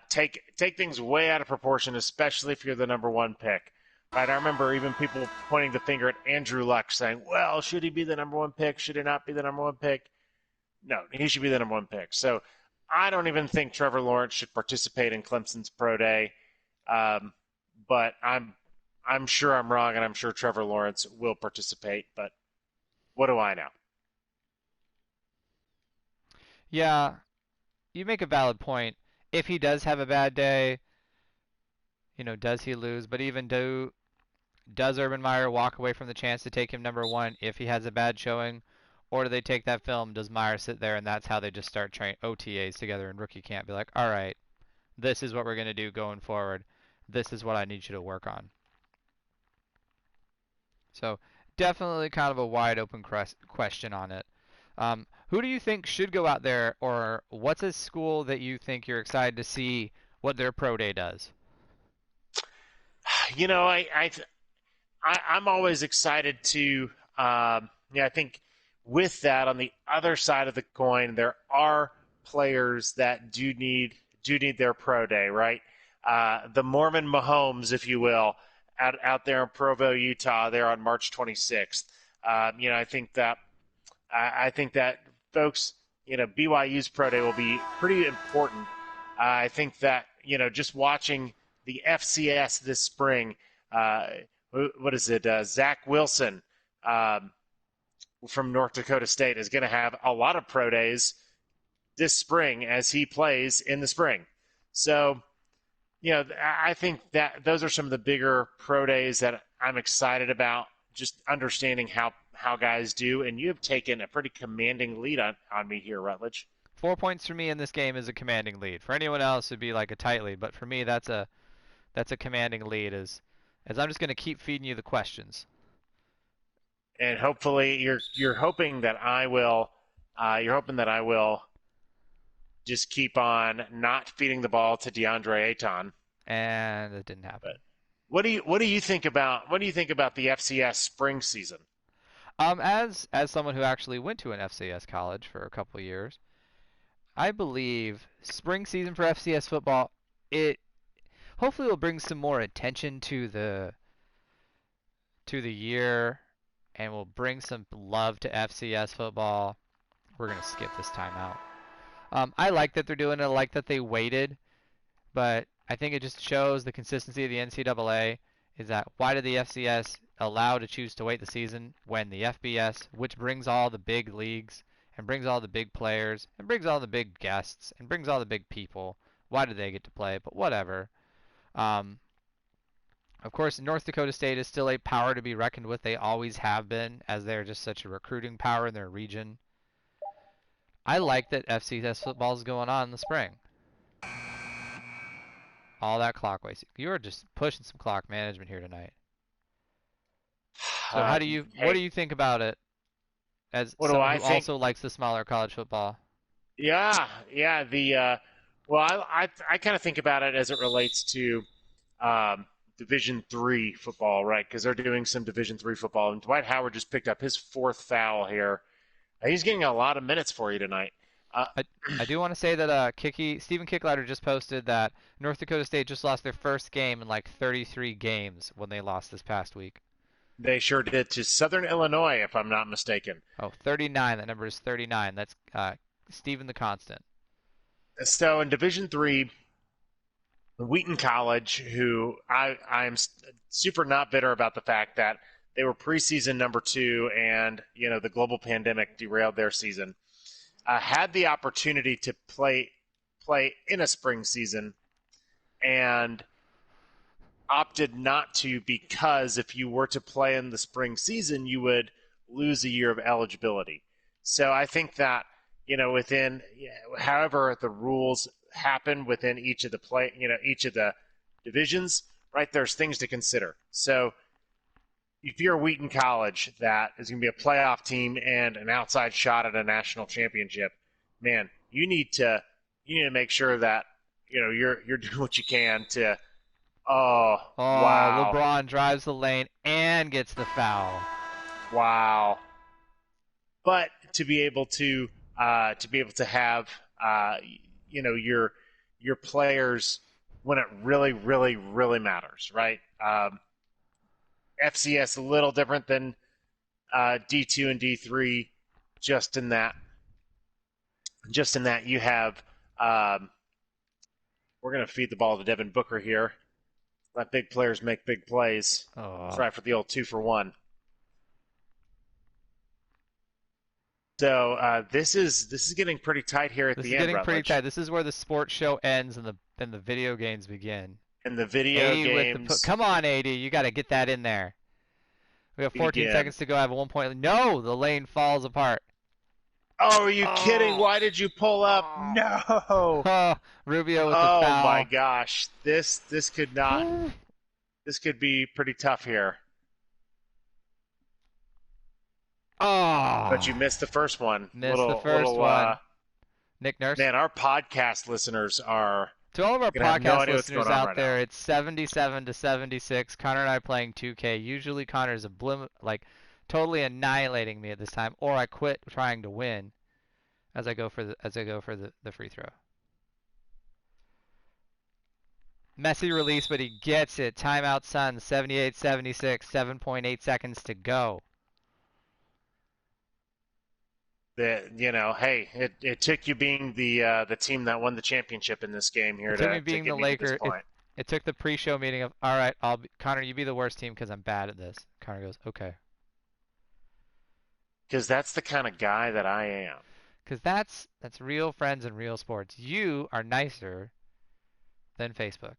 take things way out of proportion, especially if you're the number one pick. Right? I remember even people pointing the finger at Andrew Luck, saying, "Well, should he be the number one pick? Should he not be the number one pick?" No, he should be the number one pick. So I don't even think Trevor Lawrence should participate in Clemson's pro day. Um, but I'm sure I'm wrong, and I'm sure Trevor Lawrence will participate. But what do I know? Yeah, you make a valid point. If he does have a bad day, does he lose? But even does Urban Meyer walk away from the chance to take him number one if he has a bad showing? Or do they take that film? Does Meyer sit there and that's how they just start train OTAs together in rookie camp? Be like, all right, this is what we're going to do going forward. this is what I need you to work on. So definitely kind of a wide open question on it. Who do you think should go out there, or what's a school that you think you're excited to see what their pro day does? You know, I'm always excited to. I think with that, on the other side of the coin, there are players that do need their pro day, right? The Mormon Mahomes, if you will, out there in Provo, Utah, there on March 26th. I think that folks, BYU's pro day will be pretty important. I think that just watching the FCS this spring. Uh, what is it? Zach Wilson from North Dakota State is going to have a lot of pro days this spring as he plays in the spring. So, I think that those are some of the bigger pro days that I'm excited about, just understanding how guys do. And you have taken a pretty commanding lead on me here, Rutledge. 4 points for me in this game is a commanding lead. For anyone else, it'd be like a tight lead, but for me, that's a commanding lead. As I'm just going to keep feeding you the questions. And hopefully, you're hoping that I will. You're hoping that I will just keep on not feeding the ball to DeAndre Ayton. And it didn't happen. But what do you think about the FCS spring season? As someone who actually went to an FCS college for a couple of years, I believe spring season for FCS football, it hopefully will bring some more attention to the year, and will bring some love to FCS football. We're gonna skip this timeout. I like that they're doing it. I like that they waited, but I think it just shows the consistency of the NCAA. Is that why did the FCS allow to choose to wait the season when the FBS, which brings all the big leagues and brings all the big players and brings all the big guests and brings all the big people, why did they get to play? But whatever. Um, of course, North Dakota State is still a power to be reckoned with. They always have been, as they're just such a recruiting power in their region. I like that FCS football is going on in the spring. All that clock wasting. You're just pushing some clock management here tonight. So Uh, what do hey, you think about it as what do someone I who think? also likes the smaller college football? Yeah, yeah. I kind of think about it as it relates to Division III football, right? Because they're doing some Division III football, and Dwight Howard just picked up his fourth foul here. He's getting a lot of minutes for you tonight. Uh, I I do want to say that Stephen Kicklighter just posted that North Dakota State just lost their first game in like 33 games when they lost this past week. they sure did to Southern Illinois, if I'm not mistaken. Oh, 39. That number is 39. That's Stephen the Constant. So in Division III, Wheaton College, who I'm super not bitter about the fact that they were preseason number two, and the global pandemic derailed their season. Had the opportunity to play in a spring season, and opted not to, because if you were to play in the spring season, you would lose a year of eligibility. So I think that within however the rules happen within each of the divisions, right? There's things to consider. So if you're a Wheaton College that is going to be a playoff team and an outside shot at a national championship, man, you need to make sure that you're doing what you can to. Oh, Oh, wow, LeBron drives the lane and gets the foul. wow! But to be able to have your players when it really, really, really matters, right? FCS a little different than D2 and D3, just in that you have. Um, we're going to feed the ball to Devin Booker here. Let big players make big plays. Oh, Try for the old 2-for-1. So this is getting pretty tight here at this the is end, getting pretty tight. Rutledge. This is where the sports show ends and the video games begin. And the video 80 with the games come on, 80. You got to get that in there. We have 14 begin. seconds to go. I have a 1 point. No, the lane falls apart. Oh, are you kidding? Oh, Why did you pull up? No. oh, Rubio with the Oh my foul. gosh. This could not. This could be pretty tough here. But Oh, you missed the first one. missed the first Little. one. Nick Nurse. Man, our podcast listeners are To all of our gonna have no podcast idea what's going listeners on out right now. there, it's 77 to 76. Connor and I playing 2K. Usually Connor's totally annihilating me at this time, or I quit trying to win as I go for the free throw. Messy release, but he gets it. Timeout Suns, 78-76, 7.8 seconds to go. Hey, it took you being the team that won the championship in this game It here took me to being the get me to this Laker. It point. it took the pre-show meeting of, all right, Connor, you be the worst team because I'm bad at this. Connor goes, okay. Because that's the kind of guy that I am. Because that's real friends and real sports. You are nicer than Facebook.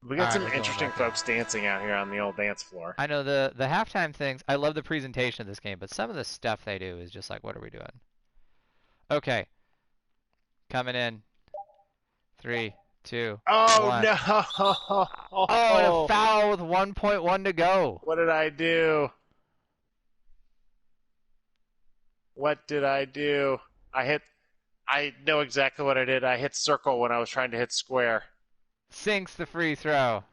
We All got right, some we're going interesting back in. folks dancing out here on the old dance floor. I know the halftime things. I love the presentation of this game, but some of the stuff they do is just like, what are we doing? Okay, coming in. 3, 2, Oh 1. no! Oh, and a foul with 1.1 to go. What did I do? What did I do? I hit. I know exactly what I did. I hit circle when I was trying to hit square. Sinks the free throw.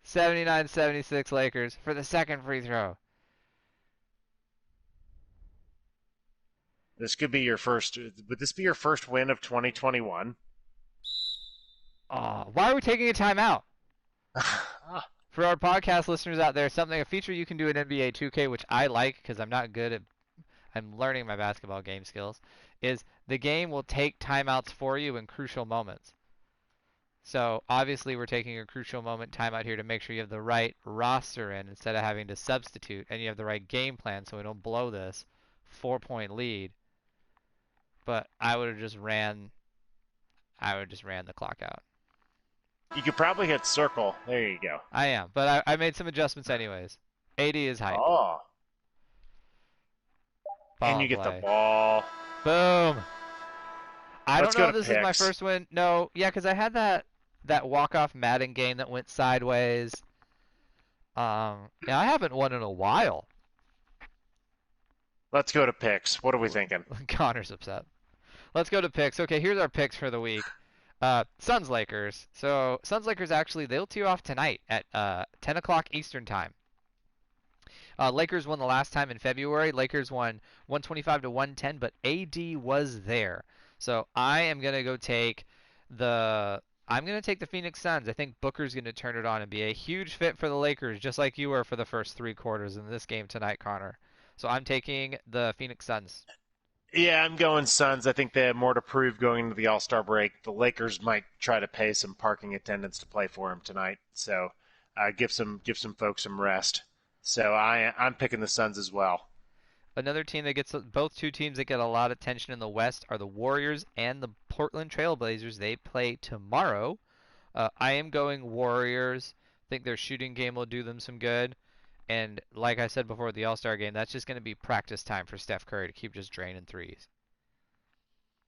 79-76 Lakers for the second free throw. This could be your first. Would this be your first win of 2021? Oh, why are we taking a timeout? For our podcast listeners out there, a feature you can do in NBA 2K, which I like because I'm learning my basketball game skills, is the game will take timeouts for you in crucial moments. So obviously we're taking a crucial moment timeout here to make sure you have the right roster in instead of having to substitute, and you have the right game plan so we don't blow this 4-point lead. But I would have just ran the clock out. You could probably hit circle. There you go. I am, but I made some adjustments anyways. 80 is hype. Oh, and Ball you get the play. ball. Boom. I Let's don't know go if to this is my picks. first win. No, yeah, because I had that walk-off Madden game that went sideways. Yeah, I haven't won in a while. Let's go to picks. What are we thinking? Connor's upset. Let's go to picks. Okay, here's our picks for the week. Suns Lakers. So Suns Lakers actually they'll tee off tonight at 10 o'clock Eastern time. Lakers won the last time in February. Lakers won 125 to 110, but AD was there. So I'm gonna take the Phoenix Suns. I think Booker's gonna turn it on and be a huge fit for the Lakers, just like you were for the first 3 quarters in this game tonight, Connor. So I'm taking the Phoenix Suns. Yeah, I'm going Suns. I think they have more to prove going into the All Star break. The Lakers might try to pay some parking attendants to play for them tonight, so give some folks some rest. So I'm picking the Suns as well. Another team that gets both two teams that get a lot of attention in the West are the Warriors and the Portland Trailblazers. They play tomorrow. I am going Warriors. I think their shooting game will do them some good. And like I said before the All-Star game, that's just going to be practice time for Steph Curry to keep just draining threes.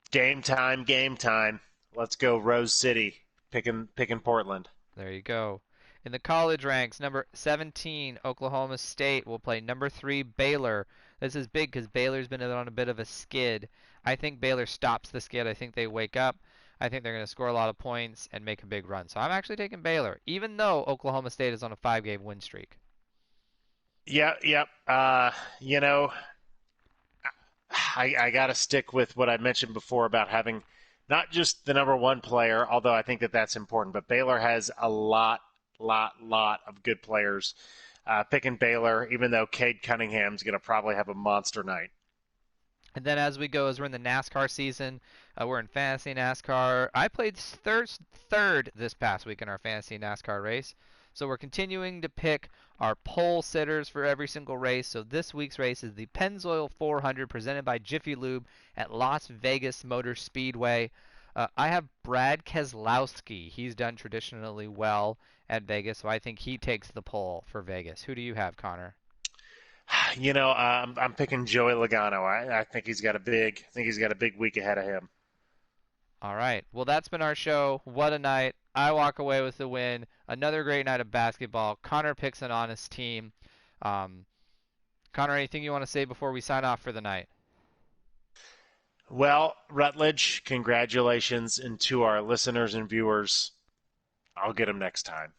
Game time, game time. Let's go Rose City. Picking Portland. There you go. In the college ranks, number 17, Oklahoma State will play number 3, Baylor. This is big because Baylor's been on a bit of a skid. I think Baylor stops the skid. I think they wake up. I think they're going to score a lot of points and make a big run. So I'm actually taking Baylor, even though Oklahoma State is on a 5-game win streak. Yep. You know, I got to stick with what I mentioned before about having not just the number one player, although I think that that's important, but Baylor has a lot of good players. Picking Baylor, even though Cade Cunningham's going to probably have a monster night. And then as we're in the NASCAR season, we're in fantasy NASCAR. I played third this past week in our fantasy NASCAR race. So we're continuing to pick our pole sitters for every single race. So this week's race is the Pennzoil 400 presented by Jiffy Lube at Las Vegas Motor Speedway. I have Brad Keselowski. He's done traditionally well at Vegas, so I think he takes the pole for Vegas. Who do you have, Connor? I'm picking Joey Logano. I think he's got a big week ahead of him. All right. Well, that's been our show. What a night. I walk away with the win. Another great night of basketball. Connor picks an honest team. Um, Connor, anything you want to say before we sign off for the night? Well, Rutledge, congratulations, and to our listeners and viewers, I'll get them next time.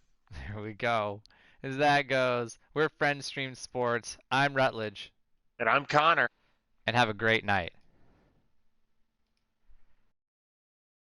There we go. As that goes, we're Friend Stream Sports. I'm Rutledge, And I'm Connor. and have a great night.